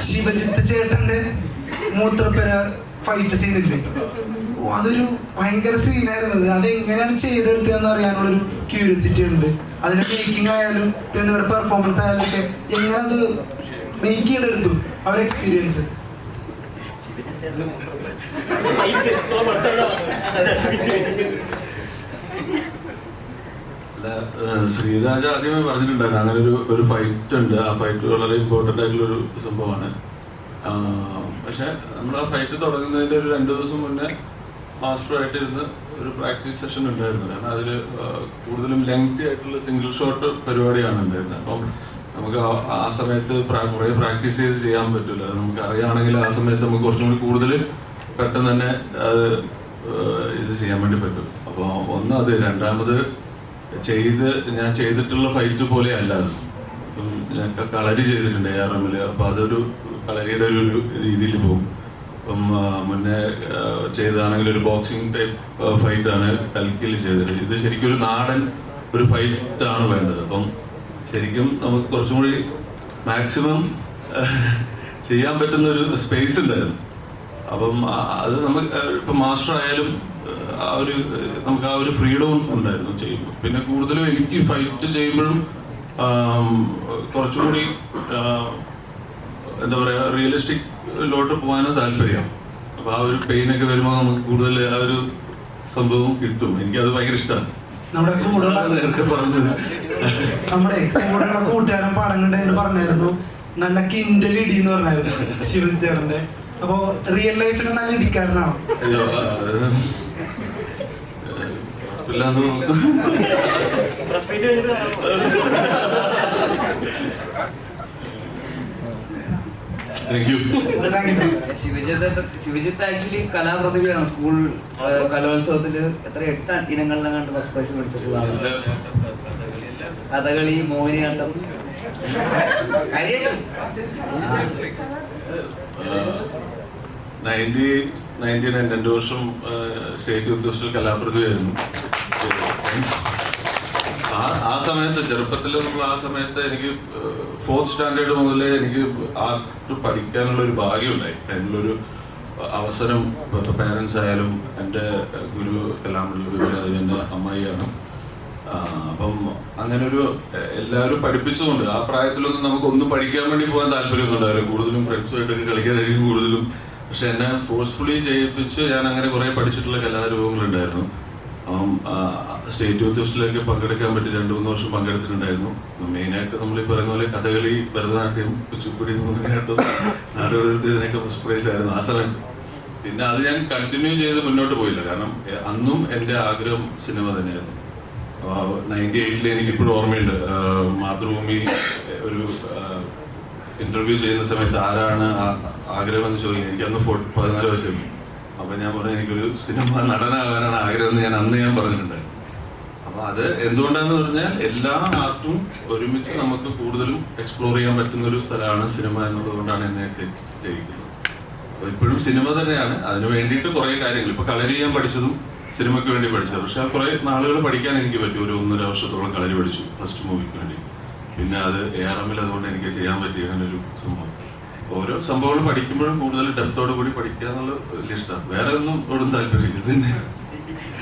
ശിവജിത്ത് ചേട്ടന്റെ മൂത്രപ്പുര ഫൈറ്റ് സീനില്ലേ, അതൊരു ഭയങ്കര സീനായിരുന്നത്. അതെങ്ങനെയാണ് ചെയ്തെടുത്തതെന്ന് അറിയാനുള്ളൊരു ക്യൂരിയോസിറ്റി ഉണ്ട്. അതിന്റെ മേക്കിംഗ് ആയാലും പിന്നെ നിങ്ങളുടെ പെർഫോമൻസ് ആയാലും ഒക്കെ എങ്ങനെ അത് മേക്ക് ചെയ്തെടുത്തു ആ ഒരു എക്സ്പീരിയൻസ്? ശ്രീരാജ ആദ്യമേ പറഞ്ഞിട്ടുണ്ടായിരുന്നു അങ്ങനെ ഒരു ഫൈറ്റ് ഉണ്ട്. ആ ഫൈറ്റ് വളരെ ഇമ്പോർട്ടൻ്റ് ആയിട്ടുള്ളൊരു സംഭവമാണ്. പക്ഷെ നമ്മൾ ആ ഫൈറ്റ് തുടങ്ങുന്നതിൻ്റെ ഒരു 2 ദിവസം മുന്നേ മാസ്റ്ററുമായിട്ടിരുന്ന് ഒരു പ്രാക്ടീസ് സെഷൻ ഉണ്ടായിരുന്നു. കാരണം അതിൽ കൂടുതലും ലെങ്തി ആയിട്ടുള്ള സിംഗിൾ ഷോട്ട് പരിപാടിയാണ് ഉണ്ടായിരുന്നത്. അപ്പം നമുക്ക് ആ സമയത്ത് കുറേ പ്രാക്ടീസ് ചെയ്ത് ചെയ്യാൻ പറ്റില്ല. നമുക്ക് അറിയുകയാണെങ്കിൽ ആ സമയത്ത് നമുക്ക് കുറച്ചും കൂടി കൂടുതൽ പെട്ടെന്ന് തന്നെ അത് ഇത് ചെയ്യാൻ വേണ്ടി പറ്റും. അപ്പോൾ ഒന്ന് അത്, രണ്ടാമത് ഞാൻ ചെയ്തിട്ടുള്ള ഫൈറ്റ് പോലെ അല്ല അത്. ഞാൻ കളരി ചെയ്തിട്ടുണ്ട് ARM-ൽ. അപ്പോൾ അതൊരു കളരിയുടെ ഒരു രീതിയിൽ പോകും. അപ്പം മുന്നേ ചെയ്തതാണെങ്കിൽ ഒരു ബോക്സിംഗ് ടൈപ്പ് ഫൈറ്റാണ് കൽക്കിയിൽ ചെയ്തത്. ഇത് ശരിക്കും ഒരു നാടൻ ഒരു ഫൈറ്റാണ് വേണ്ടത്. അപ്പം ശരിക്കും നമുക്ക് കുറച്ചും കൂടി മാക്സിമം ചെയ്യാൻ പറ്റുന്ന ഒരു സ്പേസ് ഉണ്ടായിരുന്നു. അപ്പം അത് നമുക്ക് ഇപ്പം മാസ്റ്റർ ആയാലും നമുക്ക് ആ ഒരു ഫ്രീഡവും ഉണ്ടായിരുന്നു ചെയ്യുമ്പോൾ. പിന്നെ കൂടുതലും എനിക്ക് ഫൈറ്റ് ചെയ്യുമ്പോഴും കുറച്ചുകൂടി എന്താ പറയുക, റിയലിസ്റ്റിക്കിലോട്ട് പോകാനും താല്പര്യം. അപ്പോൾ ആ ഒരു പെയിനൊക്കെ വരുമ്പോൾ നമുക്ക് കൂടുതൽ ആ ഒരു സംഭവം കിട്ടും. എനിക്കത് ഭയങ്കര ഇഷ്ടമാണ്. നമ്മുടെ കൂട്ടുകാരൻ പടം കണ്ട് പറഞ്ഞായിരുന്നു നല്ല കിൻഡൽ ഇടി എന്ന് പറഞ്ഞായിരുന്നു ശിവജിത്തേടന്റെ. അപ്പോ റിയൽ ലൈഫിൽ നല്ല ഇടിക്കാരനാണോ? ശിവജിത്ത് ആക്ച്വലി കലാപ്രതിഭയാണ്. സ്കൂൾ കലോത്സവത്തിൽ 8 ഇനങ്ങളിലാണ് ഫസ്റ്റ് പ്രൈസ് എടുത്തിട്ടുള്ളതാണ്. കഥകളി, മോഹിനിയാട്ടം, 99 2 വർഷം സ്റ്റേറ്റ് യൂത്ത് ഫെസ്റ്റിവൽ കലാപ്രതിഭയായിരുന്നു. ആ സമയത്ത് ചെറുപ്പത്തിൽ ആ സമയത്ത് എനിക്ക് 4th സ്റ്റാൻഡേർഡ് മുതലേ എനിക്ക് ആർട്ട് പഠിക്കാനുള്ള ഒരു ഭാഗ്യമുണ്ടായി. അതിനുള്ളൊരു അവസരം പേരൻസ് ആയാലും എൻ്റെ ഗുരു കലാമണ്ഡലം എൻ്റെ അമ്മായിയാണ്. അപ്പം അങ്ങനെ ഒരു എല്ലാവരും പഠിപ്പിച്ചുകൊണ്ട് ആ പ്രായത്തിലൊന്നും നമുക്കൊന്നും പഠിക്കാൻ വേണ്ടി പോകാൻ താല്പര്യമൊന്നും ഉണ്ടാവില്ല. കൂടുതലും ഫ്രണ്ട്സുമായിട്ടൊക്കെ കളിക്കാനായിരിക്കും കൂടുതലും. പക്ഷെ എന്നെ ഫോഴ്സ്ഫുള്ളി ചെയ്യിപ്പിച്ച് ഞാൻ അങ്ങനെ കുറേ പഠിച്ചിട്ടുള്ള കലാരൂപങ്ങളുണ്ടായിരുന്നു. അപ്പം സ്റ്റേറ്റ് യൂത്ത് ഫെസ്റ്റിലൊക്കെ പങ്കെടുക്കാൻ പറ്റി 2-3 വർഷം പങ്കെടുത്തിട്ടുണ്ടായിരുന്നു. മെയിനായിട്ട് നമ്മൾ ഈ പറയുന്ന പോലെ കഥകളി, ഭരതനാട്യം, കുച്ചിപ്പുടി, മോഹിനിയാട്ടം, നാടോടി ഇതിനൊക്കെ ഫസ്റ്റ് പ്രൈസ് ആയിരുന്നു ആ സമയത്ത്. പിന്നെ അത് ഞാൻ കണ്ടിന്യൂ ചെയ്ത് മുന്നോട്ട് പോയില്ല. കാരണം അന്നും എൻ്റെ ആഗ്രഹം സിനിമ തന്നെയായിരുന്നു. 98-ൽ എനിക്കിപ്പോഴും ഓർമ്മയുണ്ട്, മാതൃഭൂമി ഒരു ഇന്റർവ്യൂ ചെയ്യുന്ന സമയത്ത് ആരാണ് ആഗ്രഹം എന്ന് ചോദിക്കുന്നത്. എനിക്കന്ന് 14 വയസ്സായിരുന്നു. അപ്പം ഞാൻ പറഞ്ഞു എനിക്കൊരു സിനിമ നടനാകാനാണ് ആഗ്രഹം എന്ന് അന്ന് ഞാൻ പറഞ്ഞിട്ടുണ്ട്. അപ്പം അത് എന്തുകൊണ്ടാണെന്ന് പറഞ്ഞാൽ എല്ലാ ആർട്ടും ഒരുമിച്ച് നമുക്ക് കൂടുതലും എക്സ്പ്ലോർ ചെയ്യാൻ പറ്റുന്ന ഒരു സ്ഥലമാണ് സിനിമ എന്നതുകൊണ്ടാണ് എന്നെ ചെയ്യിക്കുന്നത്. അപ്പോൾ ഇപ്പോഴും സിനിമ തന്നെയാണ്. അതിന് വേണ്ടിയിട്ട് കുറേ കാര്യങ്ങൾ, ഇപ്പോൾ കളരി ഞാൻ പഠിച്ചതും സിനിമയ്ക്ക് വേണ്ടി പഠിച്ചത്. പക്ഷെ ആ കുറേ നാളുകൾ പഠിക്കാൻ എനിക്ക് പറ്റി. ഒരു 1.5 വർഷത്തോളം കളരി പഠിച്ചു ഫസ്റ്റ് മൂവിക്ക് വേണ്ടി. പിന്നെ അത് ARM-ൽ അതുകൊണ്ട് എനിക്ക് ചെയ്യാൻ പറ്റിയ അങ്ങനെ ഒരു സംഭവം. ഓരോ സംഭവങ്ങൾ പഠിക്കുമ്പോഴും കൂടുതൽ ഡെപ്തോട് കൂടി പഠിക്കുക എന്നുള്ള വലിയ ഇഷ്ടമാണ്. വേറെ ഒന്നും ഒടും താല്പര്യമില്ല. ഇത് തന്നെ